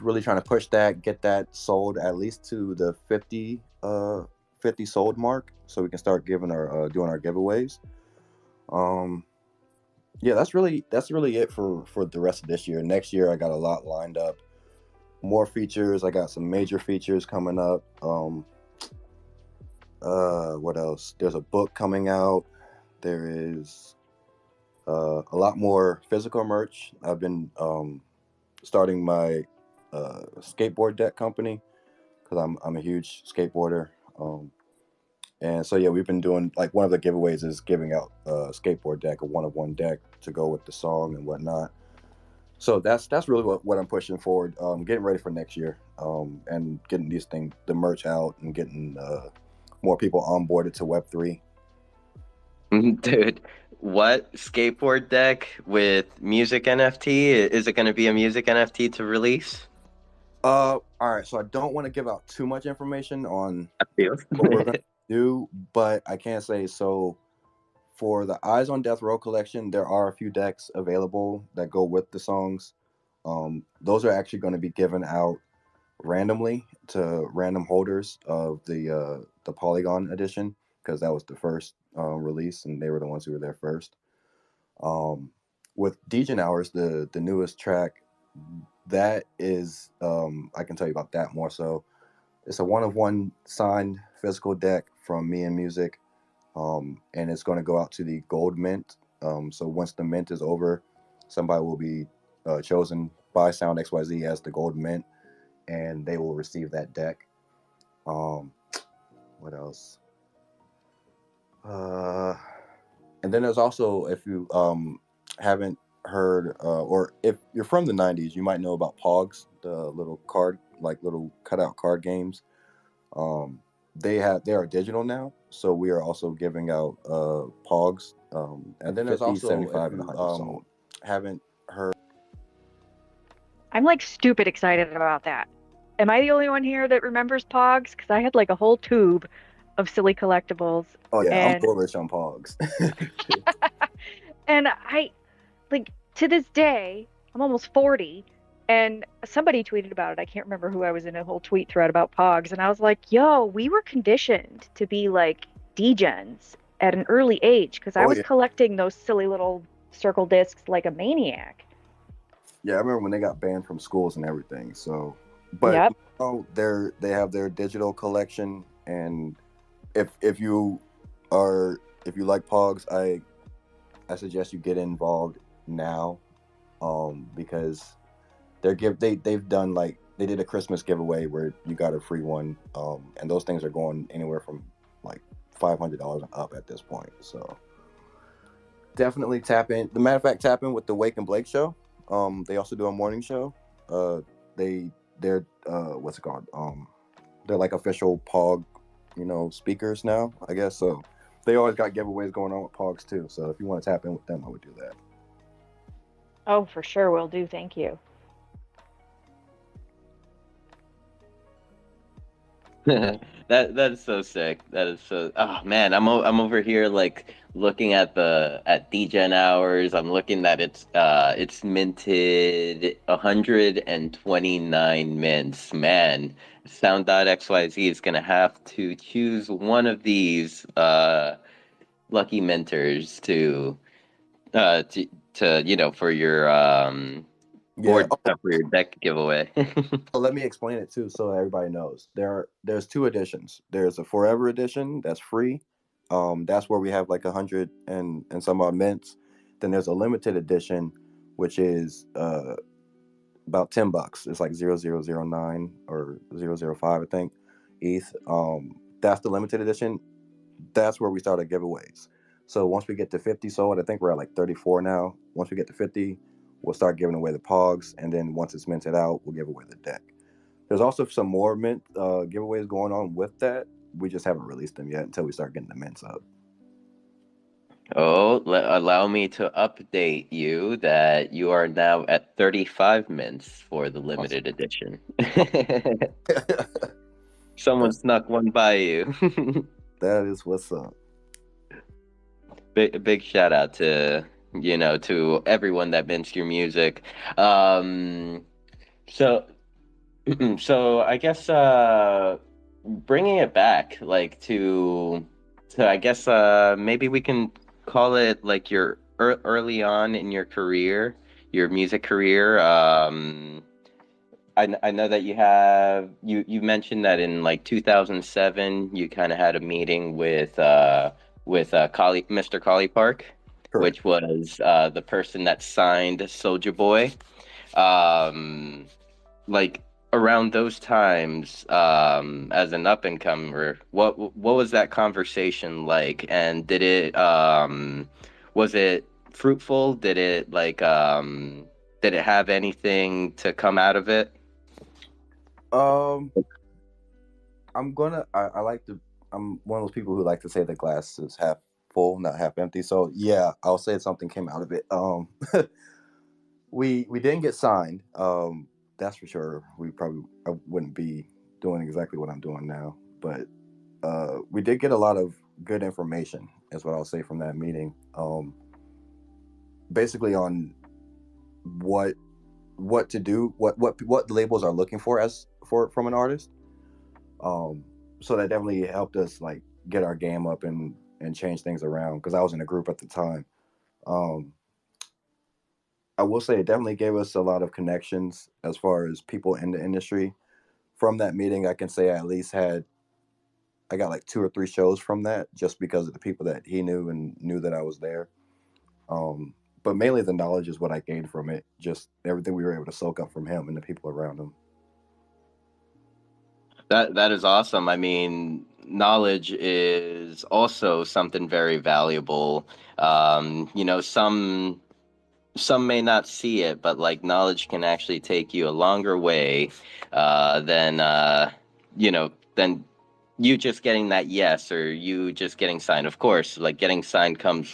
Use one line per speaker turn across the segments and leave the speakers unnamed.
really trying to push that, get that sold at least to the 50 sold mark, so we can start giving our doing our giveaways. Um, yeah, that's really it for the rest of this year. Next year, I got a lot lined up, more features. I got some major features coming up. What else? There's a book coming out. There is a lot more physical merch. I've been starting my skateboard deck company because I'm a huge skateboarder. And so yeah, we've been doing like one of the giveaways is giving out a skateboard deck, a one of one deck to go with the song and whatnot. So that's really what I'm pushing forward. Getting ready for next year, and getting these things, the merch out, and getting more people onboarded to Web3.
Dude, what skateboard deck with music NFT? Is it going to be a music NFT to release?
All right. So I don't want to give out too much information on
I feel.
what we're going to do, but I can say so. For the Eyes on Death Row collection, there are a few decks available that go with the songs. Those are actually going to be given out randomly to random holders of the Polygon edition because that was the first release and they were the ones who were there first. Um, with Degen Hours, the newest track, that is I can tell you about that more. So it's a one of one signed physical deck from Me and Music, and it's going to go out to the gold mint. So once the mint is over, somebody will be chosen by Sound XYZ as the gold mint, and they will receive that deck. Um, what else? Uh, and then there's also, if you haven't heard, or if you're from the '90s, you might know about Pogs, the little card, like little cutout card games. Um, they are digital now, so we are also giving out Pogs
And
at
then there's
50,
also, if
75, and
you
100 sold. Haven't heard.
I'm like stupid excited about that. Am I the only one here that remembers Pogs? Because I had like a whole tube of silly collectibles,
Oh yeah, I'm
and
bullish on Pogs.
and I like to this day, I'm almost 40, and somebody tweeted about it. I can't remember who. I was in a whole tweet thread about Pogs, and I was like, "Yo, we were conditioned to be like degens at an early age because I
Oh
was
yeah,
collecting those silly little circle discs like a maniac."
yeah. I remember when they got banned from schools and everything. So, but
Yep.
now they have their digital collection, and if you are if you like Pogs, I suggest you get involved now, because they've done like they did a Christmas giveaway where you got a free one, and those things are going anywhere from like $500 up at this point. So definitely tap in. The matter of fact, tap in with the Wake and Blake show. They also do a morning show. Uh, they're what's it called? They're like official Pog, speakers now. I guess so. They always got giveaways going on with Pogs too. So if you want to tap in with them, I would do that.
Oh, for sure, will do. Thank you.
That is so sick. That is so. Oh man, I'm over here like looking at the at DGen hours. I'm looking that it's minted 129 mints. Man, Sound.xyz is gonna have to choose one of these lucky minters uh to for your
Yeah.
board for your deck giveaway.
So let me explain it too, so everybody knows. There's two editions. There's a Forever edition that's free. That's where we have like 100 and some odd mints. Then there's a limited edition, which is about $10. It's like 0009 or 005, I think. ETH. That's the limited edition. That's where we started giveaways. So once we get to 50 sold, I think we're at like 34 now. Once we get to 50, we'll start giving away the Pogs, and then once it's minted out, we'll give away the deck. There's also some more mint giveaways going on with that. We just haven't released them yet until we start getting the mints up.
Oh, allow me to update you that you are now at 35 mints for the
Awesome.
limited edition.
that,
Someone snuck one by you.
that is what's up.
Big shout out to to everyone that mints your music. Um, so So I guess bringing it back like to I guess maybe we can call it like your early on in your career, your music career. I know that you mentioned that in like 2007 you kind of had a meeting with Mr. Collie Park,
Correct.
which was the person that signed Soulja Boy. Um, like around those times, as an up and comer, what was that conversation like? And was it fruitful? Did it have anything to come out of it?
Um, I like to. I'm one of those people who like to say the glass is half full, not half empty. So yeah, I'll say something came out of it. We didn't get signed. That's for sure. I wouldn't be doing exactly what I'm doing now. But we did get a lot of good information, is what I'll say from that meeting. Basically on what what to do, what labels are looking for as for from an artist. Um, so that definitely helped us like get our game up and change things around because I was in a group at the time. Um, I will say it definitely gave us a lot of connections as far as people in the industry. From that meeting, I can say I got like 2 or 3 shows from that just because of the people that he knew and knew that I was there. Um, but mainly the knowledge is what I gained from it. Just everything we were able to soak up from him and the people around him.
That is awesome. I mean, knowledge is also something very valuable. Some may not see it, but like knowledge can actually take you a longer way than than you just getting that yes or you just getting signed. Of course, like getting signed comes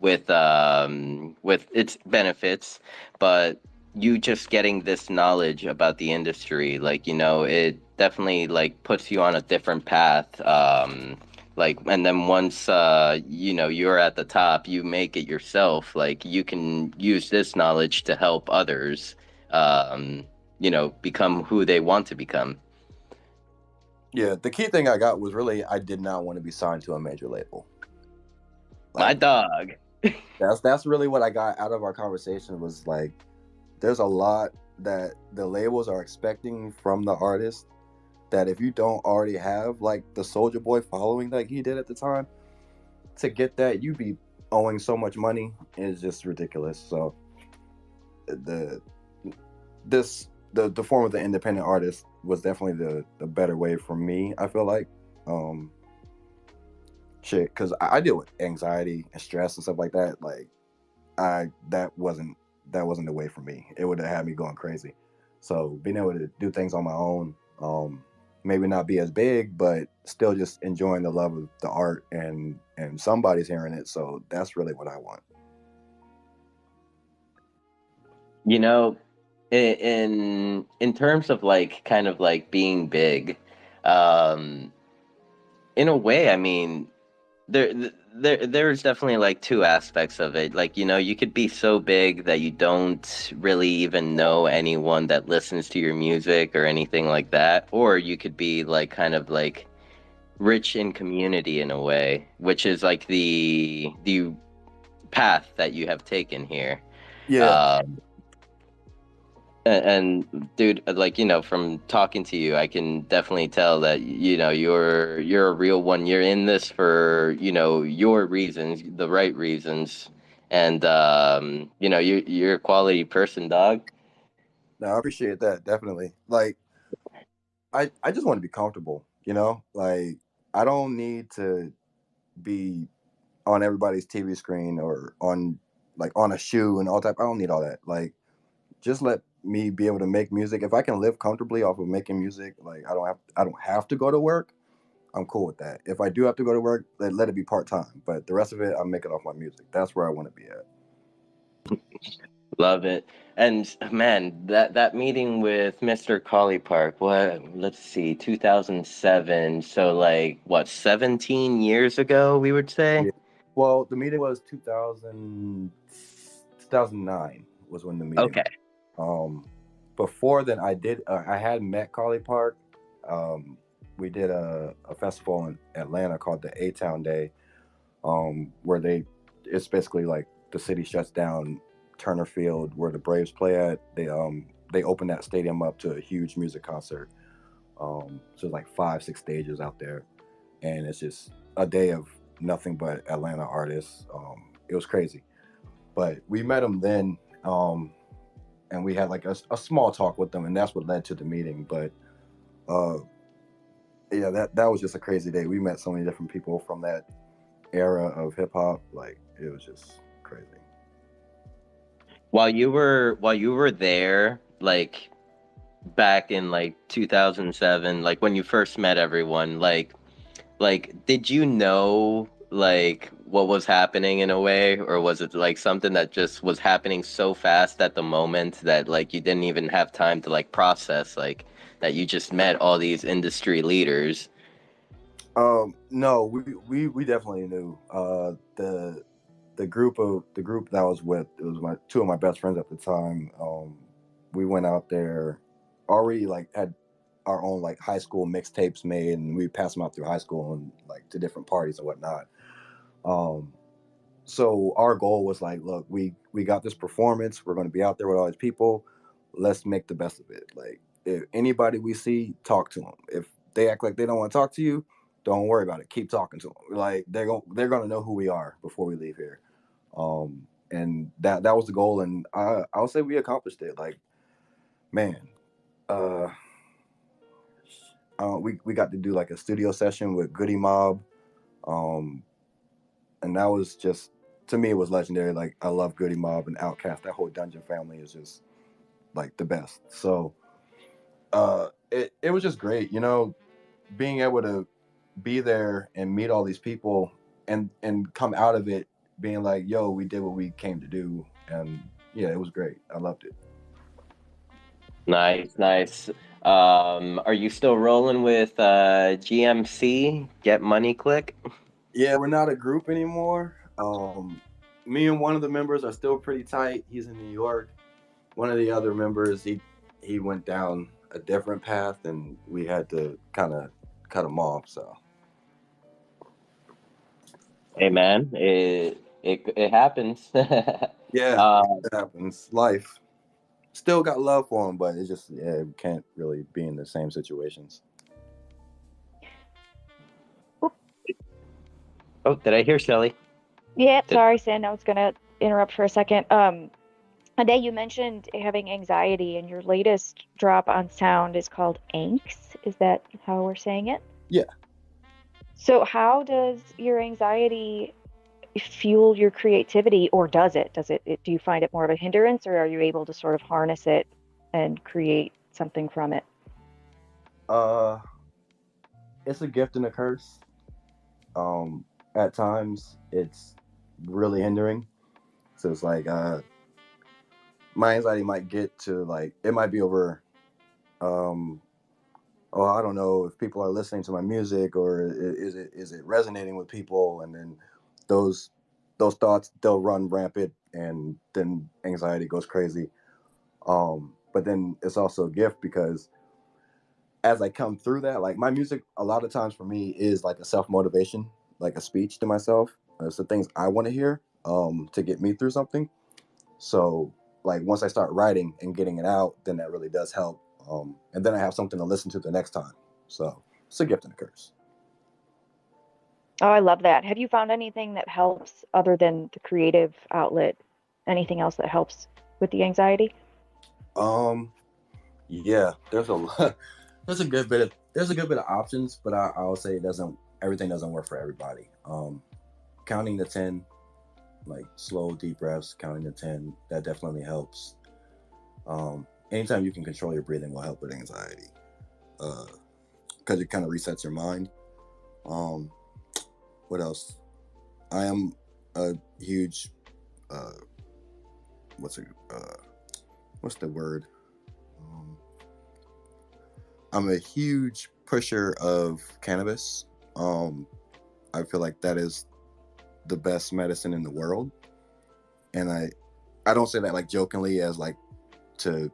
with its benefits, but you just getting this knowledge about the industry, like it definitely like puts you on a different path. Like and then once you're at the top, you make it yourself, like you can use this knowledge to help others become who they want to become.
Yeah, the key thing I got was really I did not want to be signed to a major label.
My
Like
dog.
that's really what I got out of our conversation was like there's a lot that the labels are expecting from the artist that if you don't already have like the Soldier Boy following like he did at the time, to get that you'd be owing so much money is just ridiculous. So the the form of the independent artist was definitely the better way for me. I feel like um shit because I deal with anxiety and stress and stuff like that. Like I that wasn't the way for me. It would have had me going crazy. So being able to do things on my own, maybe not be as big, but still just enjoying the love of the art and somebody's hearing it. So that's really what I want.
You know, in terms of like kind of like being big, um, in a way, I mean, there's definitely like two aspects of it. Like, you could be so big that you don't really even know anyone that listens to your music or anything like that, or you could be like kind of like rich in community in a way, which is like the path that you have taken here.
Yeah,
Um, and dude, like from talking to you, I can definitely tell that you're a real one. You're in this for your reasons, the right reasons, and you're a quality person, dog.
no, I appreciate that definitely. Like I just want to be comfortable, Like I don't need to be on everybody's TV screen or on like on a shoe and all that. I don't need all that. Like just let me be able to make music. If I can live comfortably off of making music, like I don't have to go to work. I'm cool with that. If I do have to go to work, let it be part time. But the rest of it, I'm making off my music. That's where I want to be at.
Love it. And man, that meeting with Mr. Collie Park, let's see, 2007. So like what, 17 years ago, we would say?
Yeah. Well, the meeting was 2009 was when the meeting
Okay.
was. before then, I had met Carly Park. We did a festival in Atlanta called the A Town Day, where it's basically like the city shuts down Turner Field where the Braves play at. They open that stadium up to a huge music concert. So like 5, 6 stages out there, and it's just a day of nothing but Atlanta artists. It was crazy, but we met them then, and we had like a small talk with them, and that's what led to the meeting. But uh, yeah, that was just a crazy day. We met so many different people from that era of hip hop. Like it was just crazy.
While you were there, like back in like 2007, like when you first met everyone, like did you know like what was happening in a way, or was it like something that just was happening so fast at the moment that like you didn't even have time to like process like that you just met all these industry leaders?
No, we definitely knew. The group that I was with, it was my two of my best friends at the time. We went out there already like had our own like high school mixtapes made, and we passed them out through high school and like to different parties and whatnot. Um, so our goal was like, look, we got this performance. We're going to be out there with all these people. Let's make the best of it. Like, if anybody we see, talk to them. If they act like they don't want to talk to you, don't worry about it. Keep talking to them. Like they're gonna know who we are before we leave here. And that was the goal, and I'll say we accomplished it. Like, man, uh, we got to do like a studio session with Goody Mob, um, and that was just, to me, it was legendary. Like, I love Goody Mob and Outkast. That whole Dungeon family is just like the best. So it was just great, being able to be there and meet all these people and come out of it being like, yo, we did what we came to do. And yeah, it was great. I loved it.
Nice, nice. Are you still rolling with GMC, Get Money Click?
Yeah, we're not a group anymore. Me and one of the members are still pretty tight. He's in New York. One of the other members, he went down a different path, and we had to kind of cut him off. So
Hey man, it happens.
yeah,
um,
it happens. Life. Still got love for him, but it's just, yeah, we can't really be in the same situations.
oh, did I hear Shelly?
Yeah,
Did,
sorry, Sin. I was gonna interrupt for a second. Ade, you mentioned having anxiety, and your latest drop on Sound is called Anx. Is that how we're saying it?
Yeah.
So, how does your anxiety fuel your creativity, or does it? Do you find it more of a hindrance, or are you able to sort of harness it and create something from it?
Uh, it's a gift and a curse. At times, it's really hindering. So it's like, my anxiety might get to like, it might be over, um, oh, I don't know if people are listening to my music, or is it resonating with people, and then those those thoughts, they'll run rampant, and then anxiety goes crazy. But then it's also a gift because as I come through that, like my music, a lot of times for me is like a self motivation, like a speech to myself. It's the things I want to hear, to get me through something. So like once I start writing and getting it out, then that really does help. And then I have something to listen to the next time. So it's a gift and a curse.
Oh, I love that. Have you found anything that helps other than the creative outlet? Anything else that helps with the anxiety?
Um, yeah, there's a lot, there's a good bit of options, but I'll say everything doesn't work for everybody. Counting to 10, like slow, deep breaths, counting to 10, that definitely helps. Anytime you can control your breathing will help with anxiety, because it kind of resets your mind. Um, what else? I am a huge, uh, what's it? What's the word? Um, I'm a huge pusher of cannabis. Um, I feel like that is the best medicine in the world, and I don't say that like jokingly as like to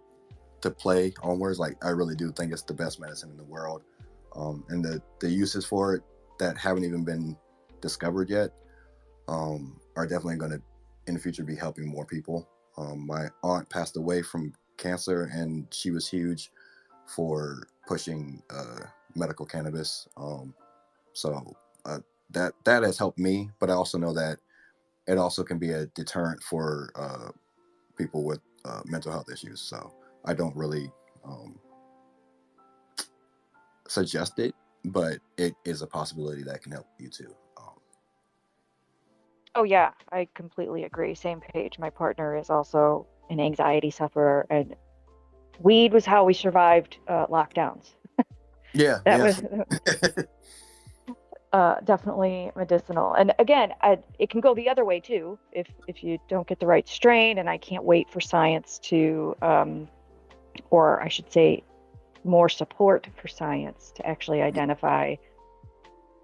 to play onwards, like I really do think it's the best medicine in the world. And the uses for it that haven't even been discovered yet are definitely going to in the future be helping more people. My aunt passed away from cancer, and she was huge for pushing medical cannabis. So that has helped me, but I also know that it also can be a deterrent for people with mental health issues. So I don't really suggest it, but it is a possibility that can help you too.
Oh yeah, I completely agree. Same page. My partner is also an anxiety sufferer, and weed was how we survived lockdowns.
Yeah,
That
yeah.
was definitely medicinal. And again, it can go the other way too if you don't get the right strain. And I can't wait for science to, or I should say, more support for science to actually identify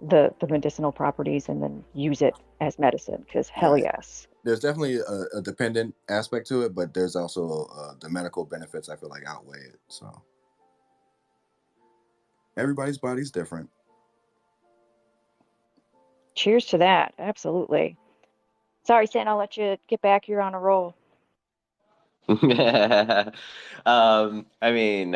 the medicinal properties and then use it as medicine. Because hell
Right.
yes.
There's definitely a dependent aspect to it, but there's also the medical benefits I feel like outweigh it. So everybody's body's different.
Cheers to that. Absolutely. Sorry, Santa, I'll let you get back. You're on a roll.
I mean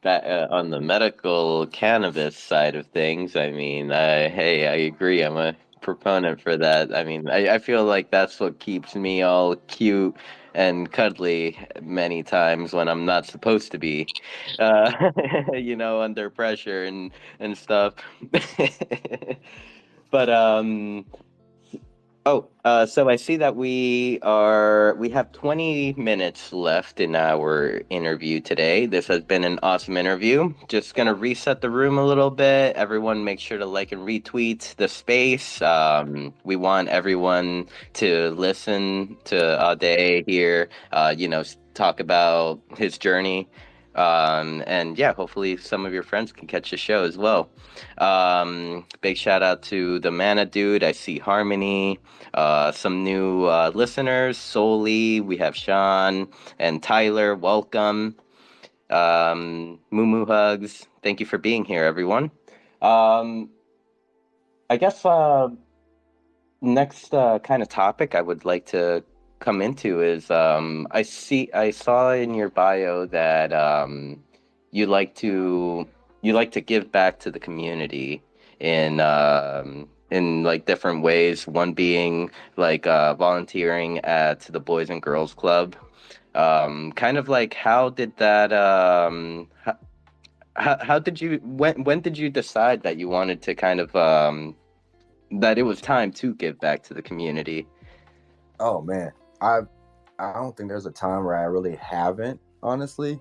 that on the medical cannabis side of things, hey, I agree. I'm a proponent for that. I mean, I feel like that's what keeps me all cute and cuddly many times when I'm not supposed to be, under pressure and stuff. But so I see that we have 20 minutes left in our interview today. This has been an awesome interview. Just gonna reset the room a little bit. Everyone make sure to like and retweet the space. We want everyone to listen to Ade here, talk about his journey. And yeah, hopefully some of your friends can catch the show as well. Big shout out to the Mana Dude. I see Harmony. Some new listeners, Soli, we have Sean and Tyler. Welcome. Moo Hugs. Thank you for being here, everyone. I guess next kind of topic I would like to come into is I saw in your bio that you like to give back to the community in like different ways. One being like volunteering at the Boys and Girls Club. Kind of like how did that how did you when did you decide that you wanted to kind of that it was time to give back to the community?
Oh man, I don't think there's a time where I really haven't, honestly.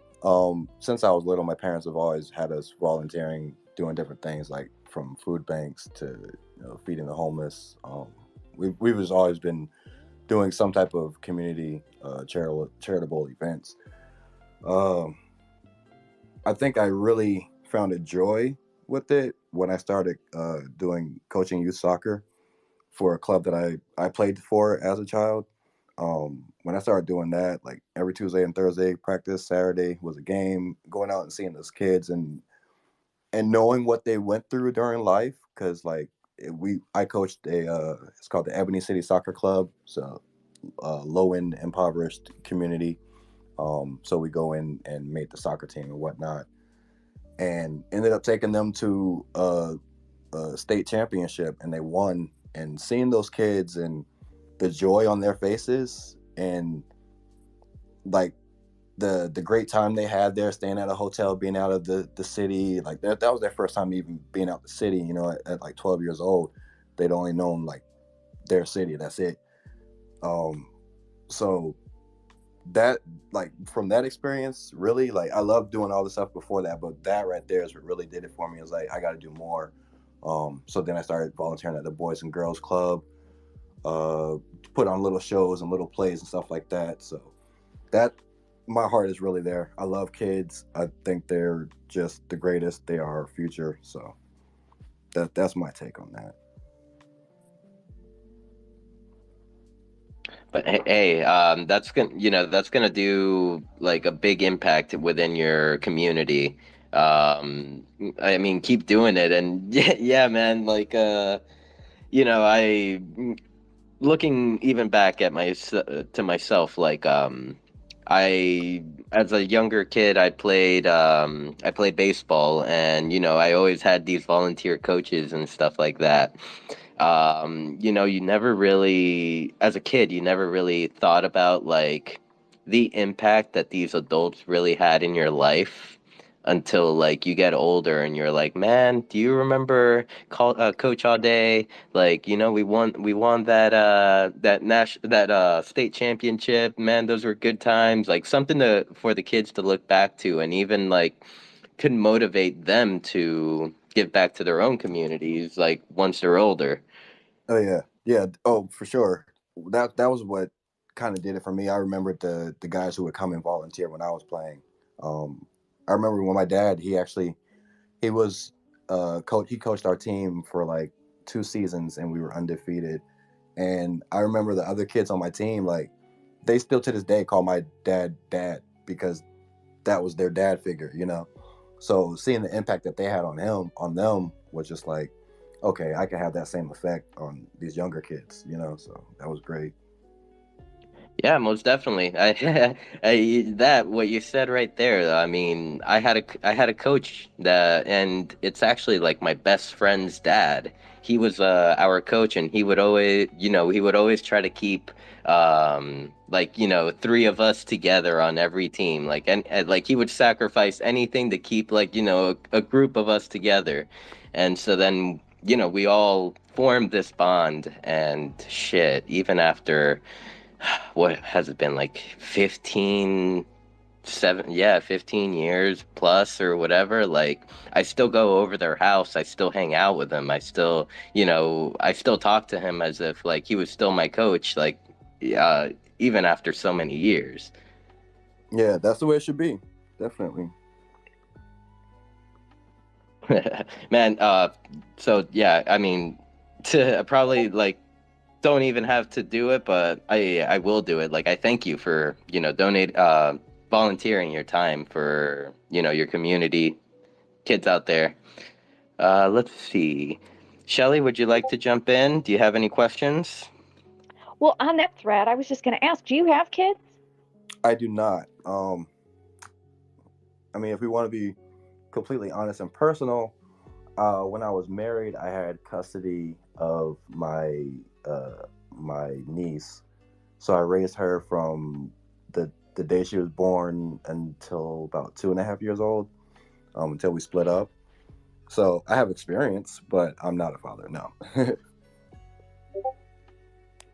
Since I was little, my parents have always had us volunteering, doing different things like from food banks to feeding the homeless. We've just always been doing some type of community charitable events. Um, I think I really found a joy with it when I started doing coaching youth soccer for a club that I played for as a child. When I started doing that, like every Tuesday and Thursday practice, Saturday was a game, going out and seeing those kids and knowing what they went through during life, because like I coached it's called the Ebony City Soccer Club, so low end impoverished community. So we go in and made the soccer team and whatnot, and ended up taking them to a state championship, and they won. And seeing those kids and the joy on their faces, and like the great time they had there, staying at a hotel, being out of the city, like that was their first time even being out the city. At like 12 years old, they'd only known like their city. That's it. So that, like, from that experience, really, like, I loved doing all the stuff before that, but that right there is what really did it for me. It was like, I got to do more. So then I started volunteering at the Boys and Girls Club, put on little shows and little plays and stuff like that. So that, my heart is really there. I love kids. I think they're just the greatest. They are our future. So that's my take on that.
But hey, that's gonna do like a big impact within your community. I mean, keep doing it, and yeah, man, like I looking even back at to myself, like I as a younger kid, I played baseball, and I always had these volunteer coaches and stuff like that. You never really, as a kid, you never really thought about like the impact that these adults really had in your life until like you get older and you're like, man, do you remember Coach Auday? Like, we won that state championship. Man, those were good times. Like something to for the kids to look back to, and even like could motivate them to give back to their own communities, like once they're older.
Oh yeah, yeah. Oh, for sure. That was what kind of did it for me. I remembered the guys who would come and volunteer when I was playing. Um, I remember when my dad, he was coach. He coached our team for like 2 seasons, and we were undefeated. And I remember the other kids on my team, like they still to this day call my dad because that was their dad figure, you know. So seeing the impact that they had on them was just like, okay, I can have that same effect on these younger kids, you know. So that was great.
Yeah, most definitely. That what you said right there. I mean, I had a coach that, and it's actually like my best friend's dad. He was our coach, and he would always try to keep like three of us together on every team. Like and like he would sacrifice anything to keep like a group of us together, and so then we all formed this bond and shit. Even after what has it been like 15 years plus or whatever, like I still go over their house, I still hang out with them, I still talk to him as if like he was still my coach, like uh even after so many years.
Yeah, that's the way it should be. Definitely.
Man, so yeah, I mean, to probably like don't even have to do it, but I will do it. Like I thank you for donate volunteering your time for your community, kids out there. Let's see, Shelly, would you like to jump in? Do you have any questions?
Well, on that thread, I was just going to ask, do you have kids?
I do not. I mean, if we want to be completely honest and personal, when I was married, I had custody of my niece. So I raised her from the day she was born until about 2.5 years old, until we split up. So I have experience, but I'm not a father. No.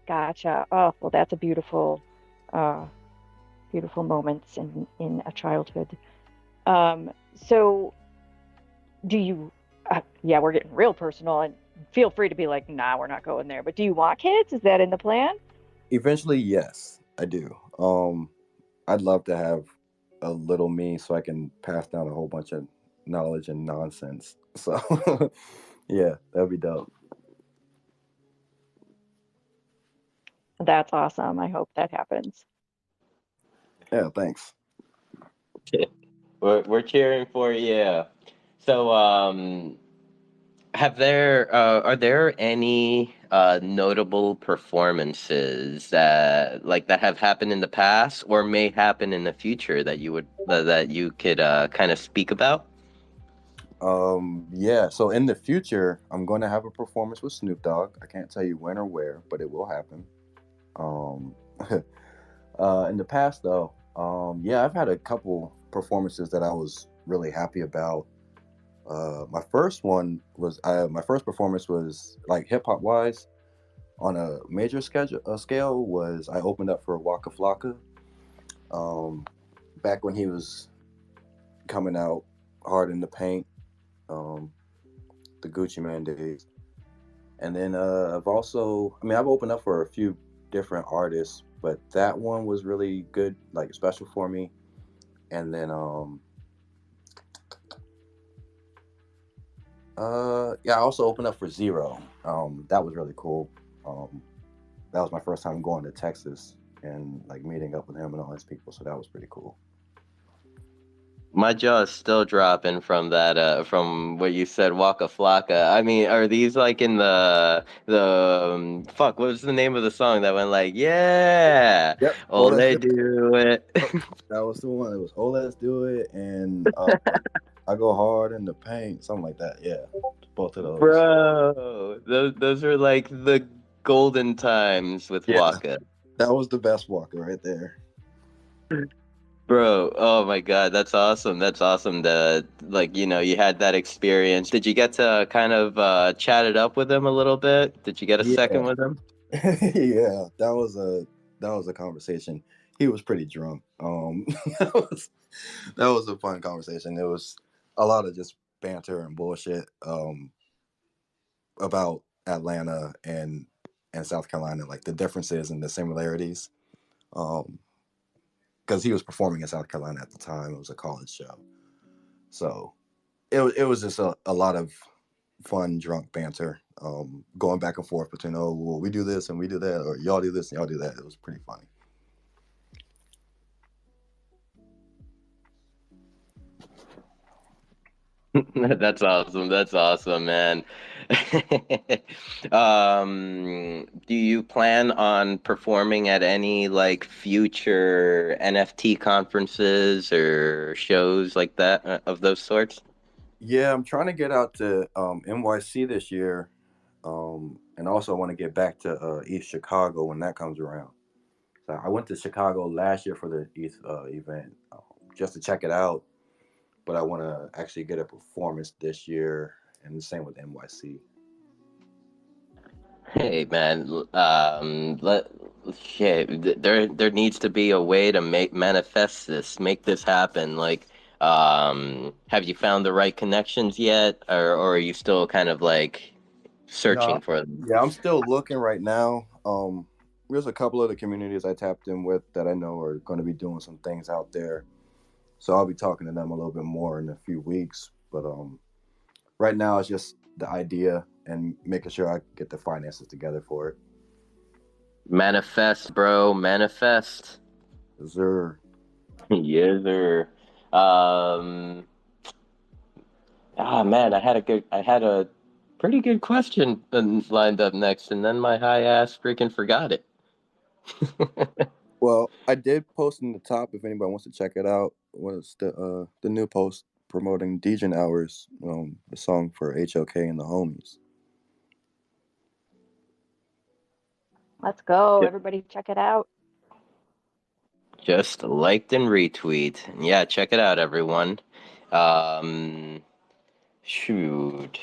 Gotcha. Oh, well, that's a uh, beautiful moments in a childhood. So do you, yeah, we're getting real personal and feel free to be like, nah, we're not going there. But do you want kids? Is that in the plan?
Eventually, yes, I do. I'd love to have a little me so I can pass down a whole bunch of knowledge and nonsense. So, yeah, that'd be dope.
That's awesome. I hope that happens.
Yeah, thanks.
We're cheering for you. So, are there any notable performances that have happened in the past or may happen in the future that you could kind of speak about?
Yeah, so in the future, I'm going to have a performance with Snoop Dogg. I can't tell you when or where, but it will happen. Um, in the past, though, yeah, I've had a couple performances that I was really happy about. My first performance was like hip hop wise on a major scale was I opened up for Waka Flocka. Um, back when he was coming out hard in the paint, um, the Gucci Man days. And then I've opened up for a few different artists, but that one was really good, like special for me. And then yeah, I also opened up for Zero. That was really cool. Um, that was my first time going to Texas and like meeting up with him and all his people. So that was pretty cool.
My jaw is still dropping from that, from what you said, Waka Flocka. I mean, are these like in fuck, what was the name of the song that went like, yeah,
Yep. Oh,
ole do it.
that was the one. It was "Oh Let's Do It" and "I Go Hard in the Paint," something like that. Yeah, both of those.
Bro, those are like the golden times with
Yeah,
Waka.
that was the best Walker right there.
Bro, oh my God, that's awesome. That's awesome that like, you had that experience. Did you get to kind of chat it up with him a little bit? Did you get a
Yeah,
second with him?
yeah, that was a conversation. He was pretty drunk. That was that was a fun conversation. It was a lot of just banter and bullshit about Atlanta and South Carolina, like the differences and the similarities. Because he was performing in South Carolina at the time. It was a college show, so it was just a lot of fun drunk banter, going back and forth between, oh well, we do this and we do that, or y'all do this and y'all do that. It was pretty funny.
That's awesome. That's awesome, man. Do you plan on performing at any like future NFT conferences or shows like that of those sorts?
Yeah, I'm trying to get out to NYC this year, and also I want to get back to East Chicago when that comes around. So I went to Chicago last year for the East event, just to check it out, but I want to actually get a performance this year, and the same with NYC.
Hey man, there needs to be a way to manifest this, make this happen. Like, have you found the right connections yet, or are you still kind of like searching
No,
for them?
yeah, I'm still looking right now. There's a couple of the communities I tapped in with that I know are going to be doing some things out there, so I'll be talking to them a little bit more in a few weeks. But right now it's just the idea and making sure I get the finances together for it.
Manifest, bro, manifest.
Is there?
Yes, sir. Um, man, I had a pretty good question lined up next, and then my high ass freaking forgot it.
Well, I did post in the top if anybody wants to check it out. Was the new post promoting Dejan Hours, the song for HOK and the Homies.
Let's go.
Yeah.
Everybody check it out.
Just liked and retweet. Yeah, check it out, everyone. Um, shoot.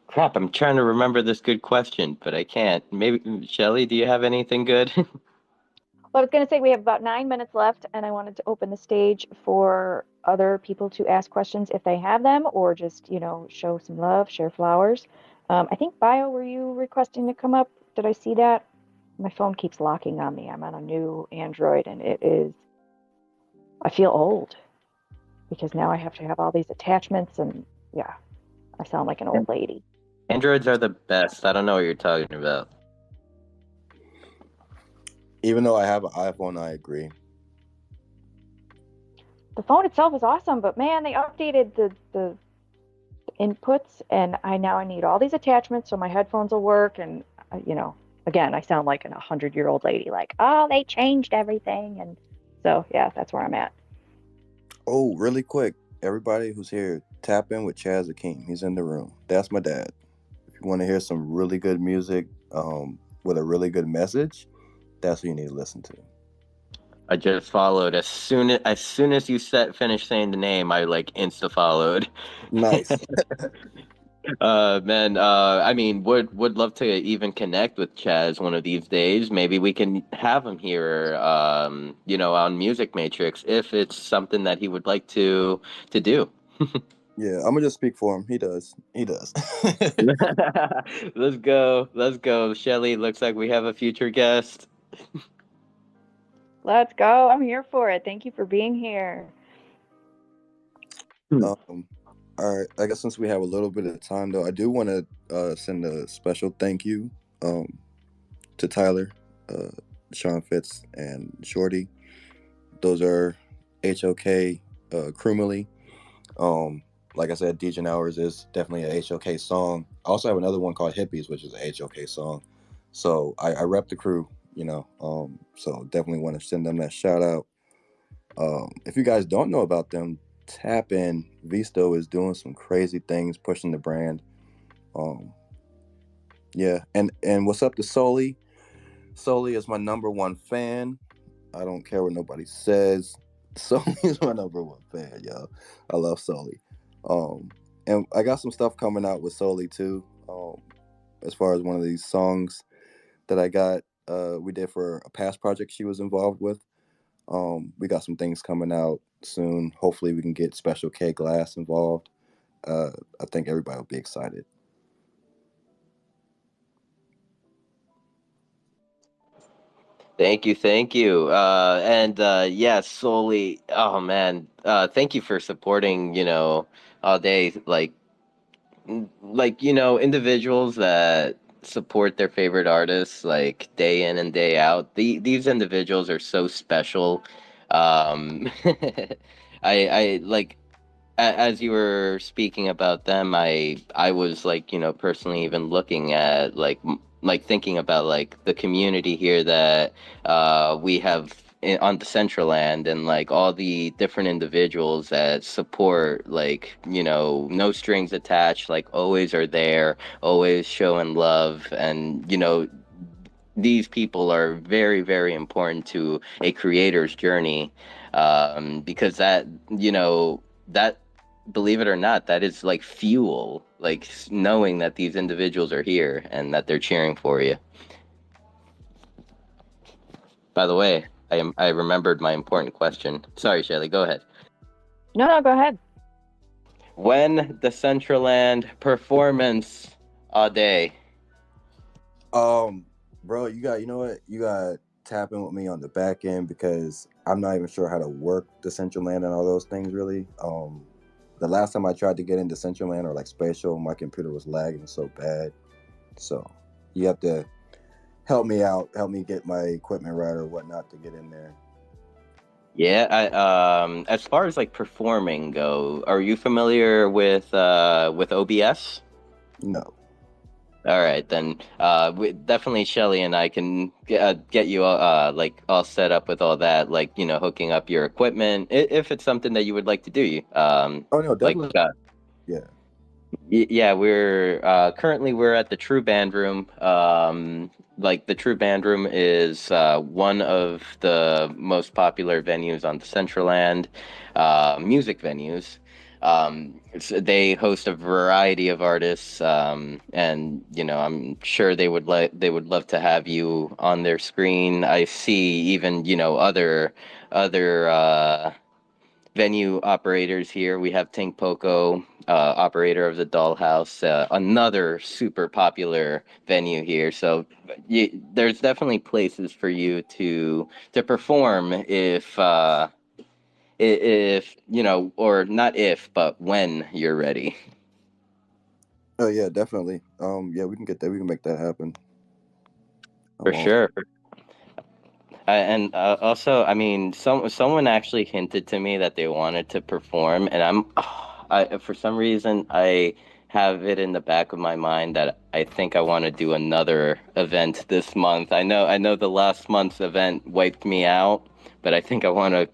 Crap, I'm trying to remember this good question, but I can't. Maybe, Shelly, do you have anything good?
Well, I was going to say we have about 9 minutes left, and I wanted to open the stage for other people to ask questions if they have them, or just, show some love, share flowers. I think, Bio, were you requesting to come up? Did I see that? My phone keeps locking on me. I'm on a new Android, and I feel old because now I have to have all these attachments, and yeah, I sound like an old lady.
Androids are the best. I don't know what you're talking about.
Even though I have an iPhone, I agree.
The phone itself is awesome, but man, they updated the inputs, and I need all these attachments so my headphones will work. And again, I sound like an 100-year-old lady, like, oh, they changed everything. And so yeah, that's where I'm at.
Oh, really quick, everybody who's here, tap in with Chaz Akeem. He's in the room. That's my dad. If you want to hear some really good music, with a really good message, that's what you need to listen to.
I just followed as soon as you finished saying the name, I like insta followed.
Nice.
Man, I mean, would love to even connect with Chaz one of these days. Maybe we can have him here, on Music Matrix if it's something that he would like to do.
Yeah, I'm gonna just speak for him. He does. He does.
Let's go. Let's go. Shelly, looks like we have a future guest.
Let's go. I'm here for it. Thank you for being here.
All right. I guess since we have a little bit of time, though, I do want to send a special thank you to Tyler, Sean Fitz, and Shorty. Those are HOK Crumily. Like I said, DJ Hours is definitely a HOK song. I also have another one called Hippies, which is a HOK song. So I rep the crew, so definitely want to send them that shout out. If you guys don't know about them, tap in. Visto is doing some crazy things, pushing the brand. Yeah, and what's up to Soli? Soli is my number one fan. I don't care what nobody says. Soli is my number one fan, y'all. I love Soli. And I got some stuff coming out with Soli too. As far as one of these songs that I got, we did for a past project she was involved with. We got some things coming out soon. Hopefully, we can get Special K Glass involved. I think everybody will be excited.
Thank you. And yeah, Soli. Oh man, thank you for supporting. All day, individuals that support their favorite artists like day in and day out. These individuals are so special. I like as you were speaking about them, I was like, personally even looking at like thinking about like the community here that we have on the Central Land, and like all the different individuals that support, like, no strings attached, like always are there, always showing love. And these people are very, very important to a creator's journey, because that, believe it or not, that is like fuel, like knowing that these individuals are here and that they're cheering for you. By the way, I remembered my important question. Sorry, Shelly, go ahead.
No, go ahead.
When the Central Land performance all day?
Bro, you know what? You got tapping with me on the back end, because I'm not even sure how to work the Central Land and all those things really. The last time I tried to get into Central Land or like Spatial, my computer was lagging so bad. So you have to help me out, help me get my equipment right or whatnot to get in there.
Yeah, as far as like performing go, are you familiar with OBS?
No.
All right, then definitely Shelly and I can get you like all set up with all that, like, hooking up your equipment if it's something that you would like to do.
Oh no, definitely.
Like,
yeah.
Yeah, we're currently we're at the True Band Room. Like the True Band Room is one of the most popular venues on the Central Land, music venues. They host a variety of artists, and I'm sure they would love to have you on their screen. I see even other venue operators here. We have Tink Poco, operator of the Dollhouse, another super popular venue here. So there's definitely places for you to perform if or not if, but when you're ready.
Oh yeah, definitely. Yeah, we can get that. We can make that happen.
For sure. And also, I mean, someone actually hinted to me that they wanted to perform, and for some reason, I have it in the back of my mind that I think I want to do another event this month. I know the last month's event wiped me out, but I think I want to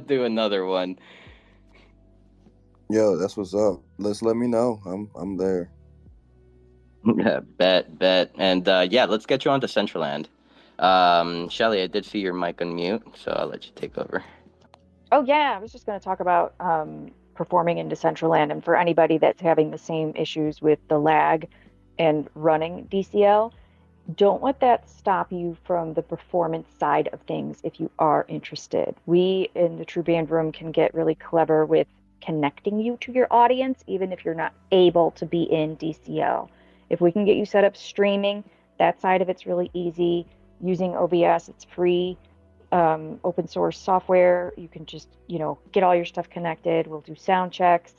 do another one.
Yo, that's what's up. Let me know. I'm there.
Bet. And yeah, let's get you on to Central Land. Shelly, I did see your mic on mute, so I'll let you take over.
Oh yeah, I was just going to talk about performing in Decentraland, and for anybody that's having the same issues with the lag and running DCL, don't let that stop you from the performance side of things if you are interested. We in the True Band Room can get really clever with connecting you to your audience, even if you're not able to be in DCL. If we can get you set up streaming, that side of it's really easy. Using OBS, it's free, open source software. You can just, get all your stuff connected. We'll do sound checks.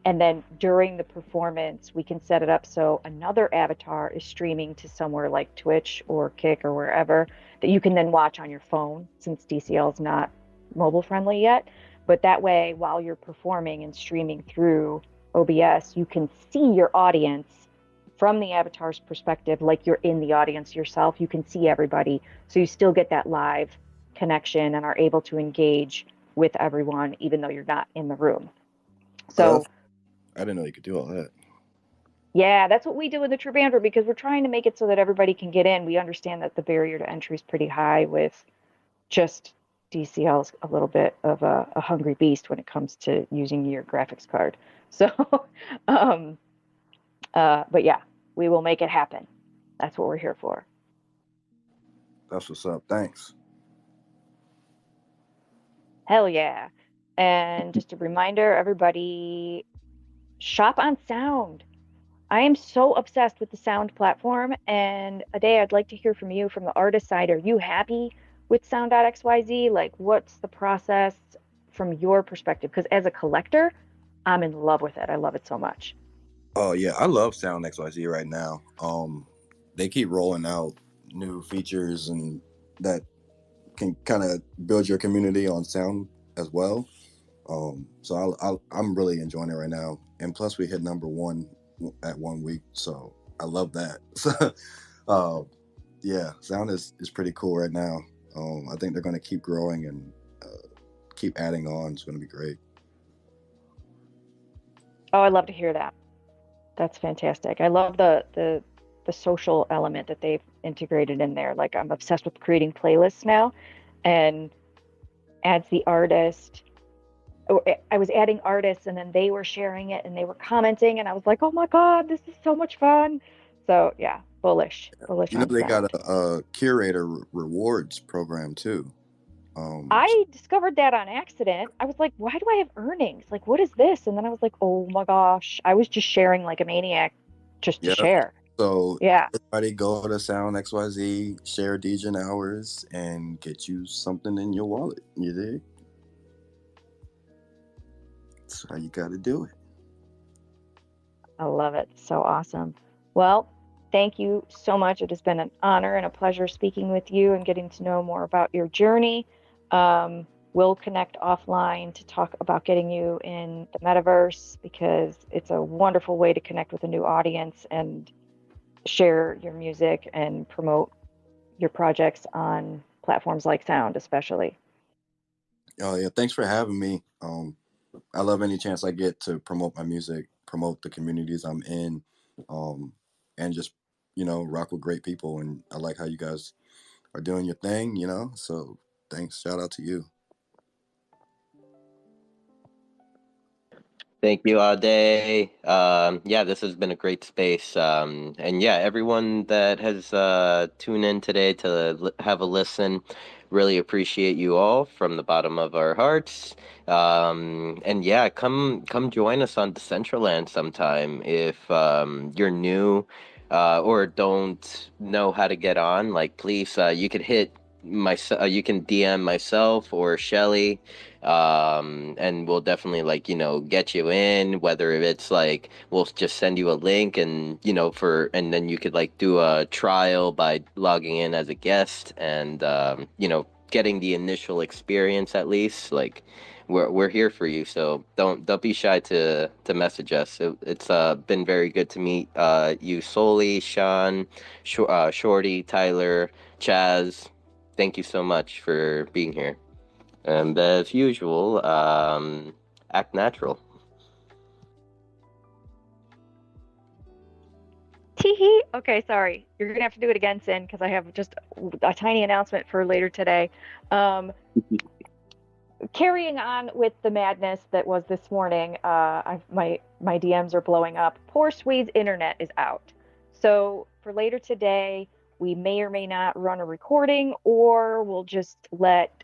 And then during the performance, we can set it up so another avatar is streaming to somewhere like Twitch or Kick or wherever that you can then watch on your phone, since DCL is not mobile friendly yet. But that way, while you're performing and streaming through OBS, you can see your audience from the avatar's perspective, like you're in the audience yourself. You can see everybody. So you still get that live connection and are able to engage with everyone, even though you're not in the room. So
I didn't know you could do all that.
yeah, that's what we do in the True Banter, because we're trying to make it so that everybody can get in. We understand that the barrier to entry is pretty high with just DCL's a little bit of a hungry beast when it comes to using your graphics card. So, but yeah, we will make it happen. That's what we're here for.
That's what's up. Thanks.
Hell yeah. And just a reminder, everybody, shop on Sound. I am so obsessed with the Sound platform, and Ade, I'd like to hear from you from the artist side. Are you happy with Sound.xyz? Like, what's the process from your perspective? Because as a collector, I'm in love with it. I love it so much.
Oh yeah, I love Sound XYZ right now. They keep rolling out new features and that can kind of build your community on Sound as well. So I'm really enjoying it right now. And plus, we hit #1 at 1 week, so I love that. So, yeah, Sound is pretty cool right now. I think they're going to keep growing and keep adding on. It's going to be great.
Oh, I love to hear that. That's fantastic. I love the social element that they've integrated in there. Like, I'm obsessed with creating playlists now, and adds the artist. I was adding artists, and then they were sharing it and they were commenting, and I was like, oh my God, this is so much fun. So yeah, bullish
You know,
on
they
Sound.
got a curator rewards program too.
I discovered that on accident. I was like, why do I have earnings? Like, what is this? And then I was like, oh my gosh, I was just sharing like a maniac just to
Yeah.
share.
So
Yeah.
everybody go to Sound XYZ, share Degen hours, and get you something in your wallet. You dig? That's how you got to do it.
I love it. So awesome. Well, thank you so much. It has been an honor and a pleasure speaking with you and getting to know more about your journey. We'll connect offline to talk about getting you in the metaverse, because it's a wonderful way to connect with a new audience and share your music and promote your projects on platforms like Sound, especially.
Oh yeah, thanks for having me. I love any chance I get to promote my music, promote the communities I'm in, and just rock with great people. And I like how you guys are doing your thing. So thanks. Shout out to you.
Thank you, Ade. Yeah, this has been a great space. And yeah, everyone that has tuned in today to have a listen, really appreciate you all from the bottom of our hearts. And yeah, come join us on Decentraland sometime if you're new or don't know how to get on. Like, please, you could hit you can DM myself or Shelly, and we'll definitely get you in, whether it's like we'll just send you a link and and then you could do a trial by logging in as a guest and getting the initial experience at least. Like, we're here for you, so don't be shy to message us. It's been very good to meet you, Soli, Sean, Shorty, Tyler, Chaz. Thank you so much for being here. And as usual, act natural.
Teehee. Okay, sorry. You're gonna have to do it again, Sin, because I have just a tiny announcement for later today. Carrying on with the madness that was this morning, my DMs are blowing up. Poor Swede's internet is out. So for later today, we may or may not run a recording, or we'll just let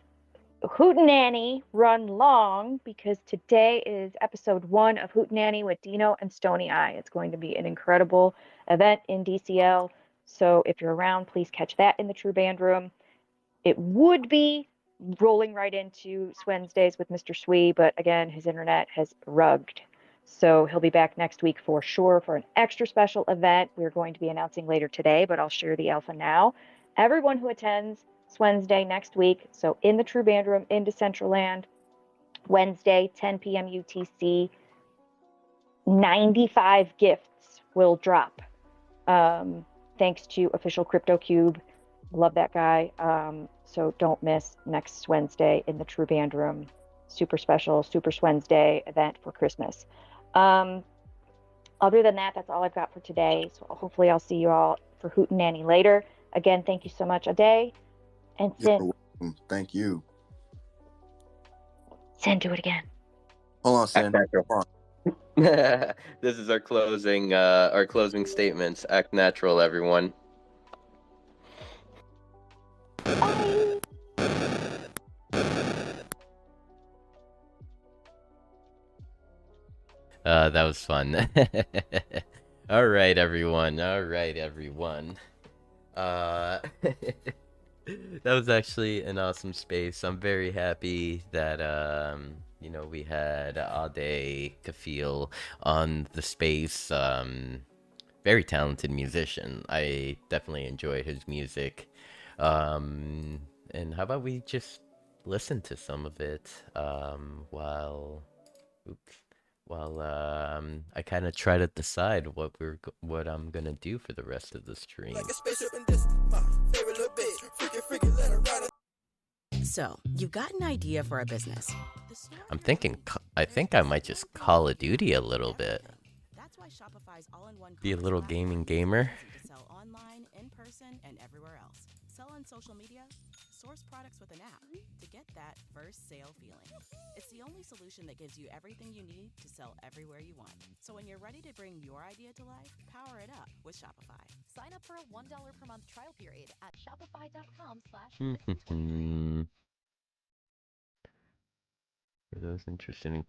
Hootenanny run long, because today is episode 1 of Hootenanny with Dino and Stony Eye. It's going to be an incredible event in DCL. So if you're around, please catch that in the True Band Room. It would be rolling right into Wednesdays with Mr. Swee, but again, his internet has rugged. So he'll be back next week for sure for an extra special event we're going to be announcing later today, but I'll share the alpha now. Everyone who attends Wednesday next week, so in the True Band Room in Decentraland, Wednesday, 10 p.m. UTC, 95 gifts will drop. Thanks to Official CryptoCube. Love that guy. So don't miss next Wednesday in the True Band Room. Super special, Super Wednesday event for Christmas. Other than that, that's all I've got for today. So hopefully I'll see you all for Hootenanny later. Again, thank you so much, Ade. And Sin.
Thank you.
Sin, do it again.
Hold on, Sin.
This is our closing statements. Act natural, everyone. That was fun. All right, everyone. That was actually an awesome space. I'm very happy that we had Ade Kafil on the space. Very talented musician. I definitely enjoyed his music. And how about we just listen to some of it while I kind of try to decide what I'm gonna do for the rest of the stream.
So, you've got an idea for a business.
I'm thinking, I think I might just Call of Duty a little bit.
That's why Shopify's all-in-one
Be a little gaming gamer.
sell online, in person, and everywhere else. Sell on social media, source products with an app to get that first sale feeling. It's the only solution that gives you everything you need to sell everywhere you want. So when you're ready to bring your idea to life, power it up with Shopify.
Sign up for a $1 per month trial period at shopify.com/.
For those interested in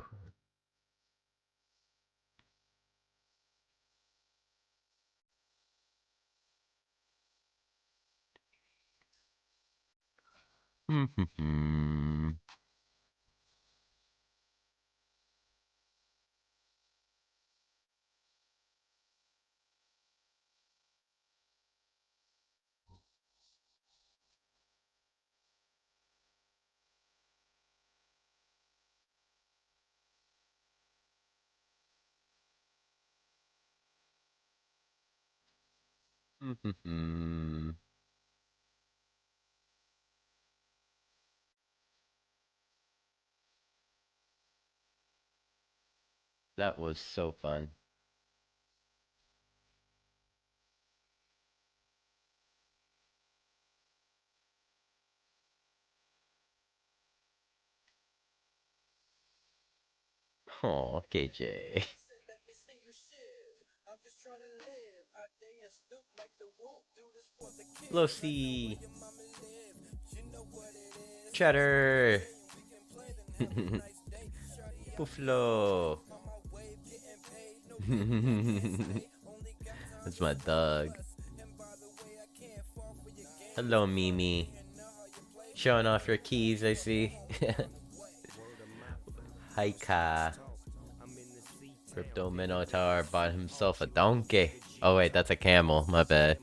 That was so fun. Oh, KJ. Losi. Cheddar. Buffalo. That's my dog. Hello, Mimi. Showing off your keys, I see. Haika. Crypto Minotaur bought himself a donkey. Oh wait, that's a camel. My bad.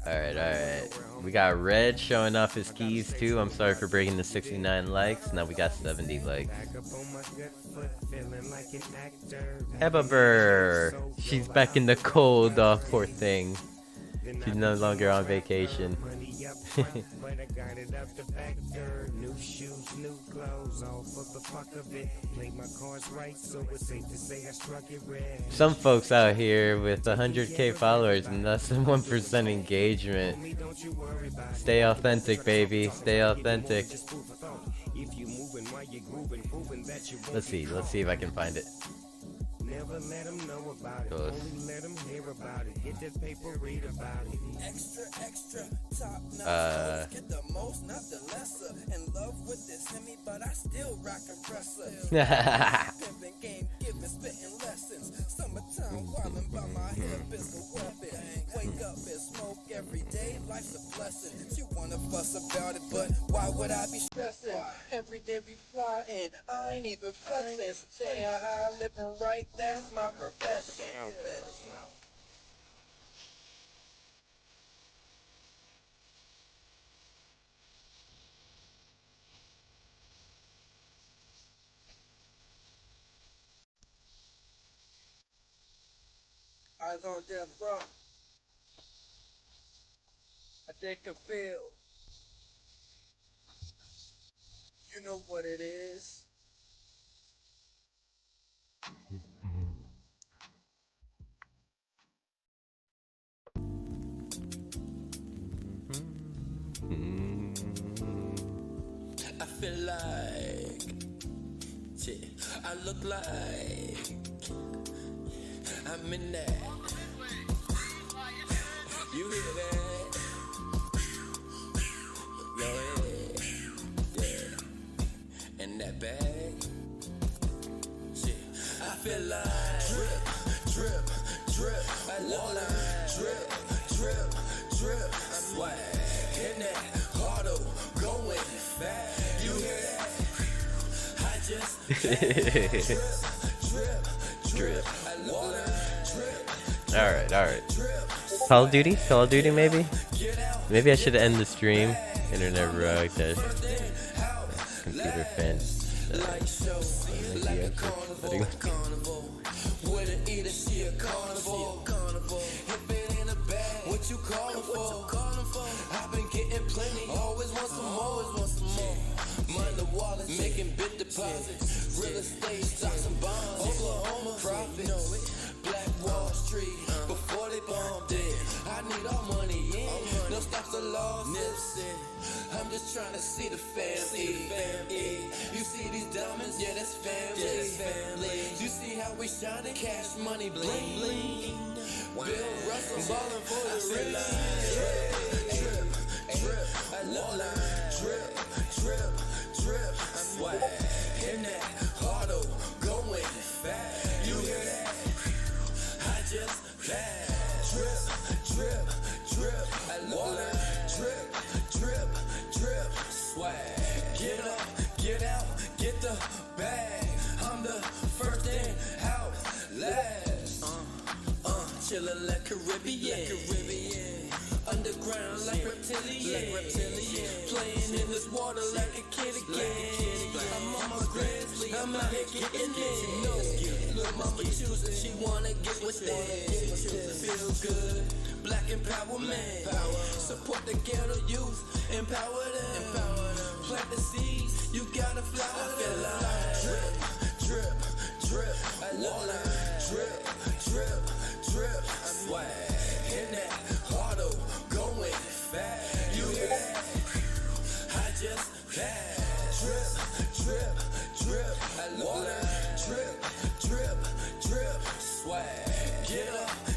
Alright. We got Red showing off his keys too. I'm sorry for breaking the 69 likes. Now we got 70 likes. Hebba, she's back in the cold, poor thing. She's no longer on vacation. Some folks out here with 100k followers and less than 1% engagement. Stay authentic, baby. Stay authentic. Let's see if I can find it. Never let them know about it. Only let them hear about it. Get that paper, read about it. Extra, extra.
Wake up and smoke every day, life's a blessing. She wanna fuss about it, but why would I be stressing? Every day we flying, I ain't even fussing. Say how I living right, that's my profession. Eyes on death row. I think I feel. You know what it is. I feel like, I look like I'm in that. You hear that? Yeah. In that bag. I feel like drip, drip, drip. I look like drip, drip, drip. Swag. In that auto going fast. You hear that? I just drip, drip, drip.
Alright. Call of Duty maybe? Maybe I should end the stream. Internet rug, that computer fence.
What you calling for? I've been getting plenty. Always want some more. Mind the wallet, making big deposits. Real estate, stocks and bonds. Oklahoma profits. Black Wall Street. Before they bombed it, I need all money in. No stops or loss. Nipsey. I'm just trying to see the family. You see these diamonds? Yeah, that's family. You see how we shining? Cash money bling bling. Bill Russell ballin' for the ring. Drip, I look like drip. Swag in that auto going fast. You hear that? I just drip. I look like drip. Swag. Get up, get out, get the bag. I'm the first in, out last. Chillin' like Caribbean. Underground like reptilian. Playing in this water like a kid again. I'm on my grizzly, I'm out here getting it. Look, mama choosing, she wanna get with it. Feel good, black empowerment. Support the ghetto youth, empower them. Plant the seeds, you gotta flower them. I feel like drip. I look like drip. Swag in that auto going fast. You hear that? I just drip. I look